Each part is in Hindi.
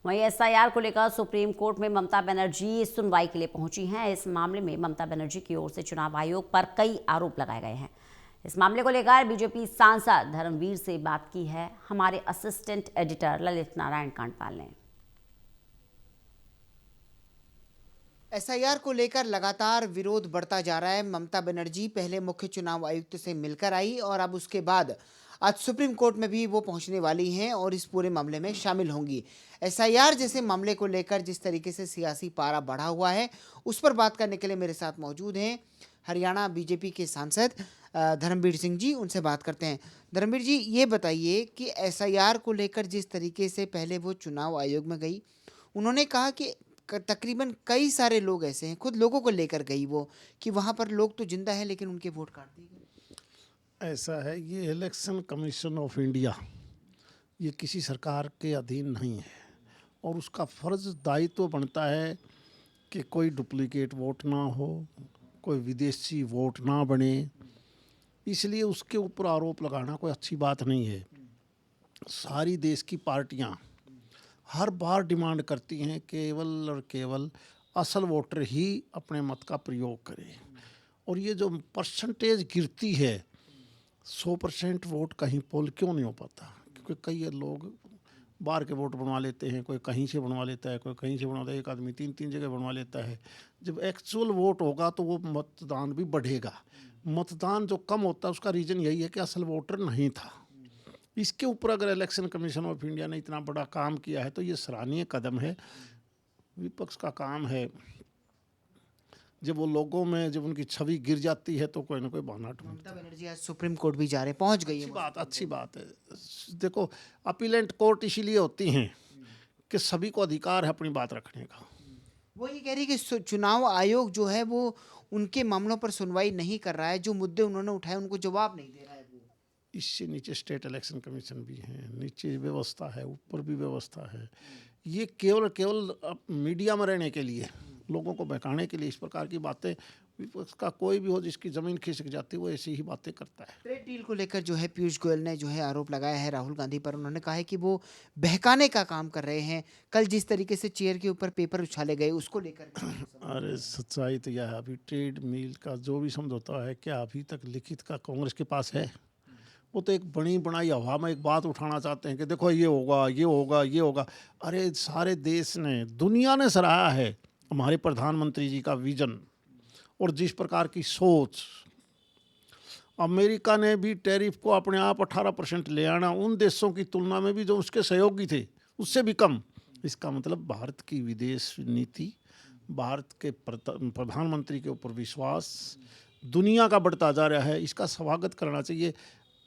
वहीं एसआईआर को लेकर सुप्रीम कोर्ट में ममता बनर्जी सुनवाई के लिए पहुंची हैं। इस मामले में ममता बनर्जी की ओर से चुनाव आयोग पर कई आरोप लगाए गए हैं। इस मामले को लेकर बीजेपी सांसद धर्मवीर से बात की है हमारे असिस्टेंट एडिटर ललित नारायण कांडपाल ने। एसआईआर को लेकर लगातार विरोध बढ़ता जा रहा है। ममता बनर्जी पहले मुख्य चुनाव आयुक्त से मिलकर आई और अब उसके बाद आज सुप्रीम कोर्ट में भी वो पहुंचने वाली हैं और इस पूरे मामले में शामिल होंगी। एसआईआर जैसे मामले को लेकर जिस तरीके से सियासी पारा बढ़ा हुआ है, उस पर बात करने के लिए मेरे साथ मौजूद हैं हरियाणा बीजेपी के सांसद धर्मवीर सिंह जी। उनसे बात करते हैं। धर्मवीर जी, ये बताइए कि एसआईआर को लेकर जिस तरीके से पहले वो चुनाव आयोग में गई, उन्होंने कहा कि तकरीबन कई सारे लोग ऐसे हैं, खुद लोगों को लेकर गई वो, कि वहां पर लोग तो जिंदा है लेकिन उनके वोट काट दिए गए। ऐसा है, ये इलेक्शन कमीशन ऑफ इंडिया ये किसी सरकार के अधीन नहीं है और उसका फर्ज दायित्व बनता है कि कोई डुप्लीकेट वोट ना हो, कोई विदेशी वोट ना बने। इसलिए उसके ऊपर आरोप लगाना कोई अच्छी बात नहीं है। सारी देश की पार्टियां हर बार डिमांड करती हैं केवल और केवल असल वोटर ही अपने मत का प्रयोग करें। और ये जो परसेंटेज गिरती है, 100% वोट कहीं पोल क्यों नहीं हो पाता? क्योंकि कई लोग बाहर के वोट बनवा लेते हैं, कोई कहीं से बनवा लेता है, कोई कहीं से बनवाता है, एक आदमी 3-3 जगह बनवा लेता है। जब एक्चुअल वोट होगा तो वो मतदान भी बढ़ेगा। मतदान जो कम होता है उसका रीज़न यही है कि असल वोटर नहीं था। इसके ऊपर अगर इलेक्शन कमीशन ऑफ इंडिया ने इतना बड़ा काम किया है तो ये सराहनीय कदम है। विपक्ष का काम है, जब वो लोगों में जब उनकी छवि गिर जाती है तो कोई ना कोई बहाना ढूंढते हैं। ममता बनर्जी आज सुप्रीम कोर्ट भी जा रहे, पहुंच गई है। अच्छी बात है। देखो, अपीलेंट कोर्ट इसीलिए होती हैं कि सभी को अधिकार है अपनी बात रखने का। वो ये कह रही कि चुनाव आयोग जो है वो उनके मामलों पर सुनवाई नहीं कर रहा है, जो मुद्दे उन्होंने उठाए उनको जवाब नहीं दे रहा है वो। इससे नीचे स्टेट इलेक्शन कमीशन भी है, नीचे व्यवस्था है, ऊपर भी व्यवस्था है। ये केवल मीडिया में रहने के लिए, लोगों को बहकाने के लिए इस प्रकार की बातें, विपक्ष का कोई भी हो जिसकी ज़मीन खिसक जाती है वो ऐसी ही बातें करता है। ट्रेड डील को लेकर जो है पीयूष गोयल ने जो है आरोप लगाया है राहुल गांधी पर। उन्होंने कहा है कि वो बहकाने का काम कर रहे हैं। कल जिस तरीके से चेयर के ऊपर पेपर उछाले गए उसको लेकर अरे सच्चाई तो यह है, अभी ट्रेड मिल का जो भी समझौता है क्या अभी तक लिखित का कांग्रेस के पास है? वो तो एक बनी बनाई हवा में एक बात उठाना चाहते हैं कि देखो ये होगा, ये होगा, ये होगा। अरे सारे देश ने, दुनिया ने सराहा है हमारे प्रधानमंत्री जी का विजन और जिस प्रकार की सोच। अमेरिका ने भी टैरिफ को अपने आप 18% ले आना, उन देशों की तुलना में भी जो उसके सहयोगी थे उससे भी कम। इसका मतलब भारत की विदेश नीति, भारत के प्रधानमंत्री के ऊपर विश्वास दुनिया का बढ़ता जा रहा है। इसका स्वागत करना चाहिए,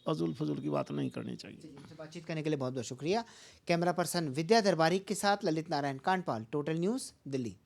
अजुल फजुल की बात नहीं करनी चाहिए। बातचीत करने के लिए बहुत बहुत शुक्रिया। कैमरा पर्सन विद्या दरबारी के साथ ललित नारायण कांडपाल, टोटल न्यूज़, दिल्ली।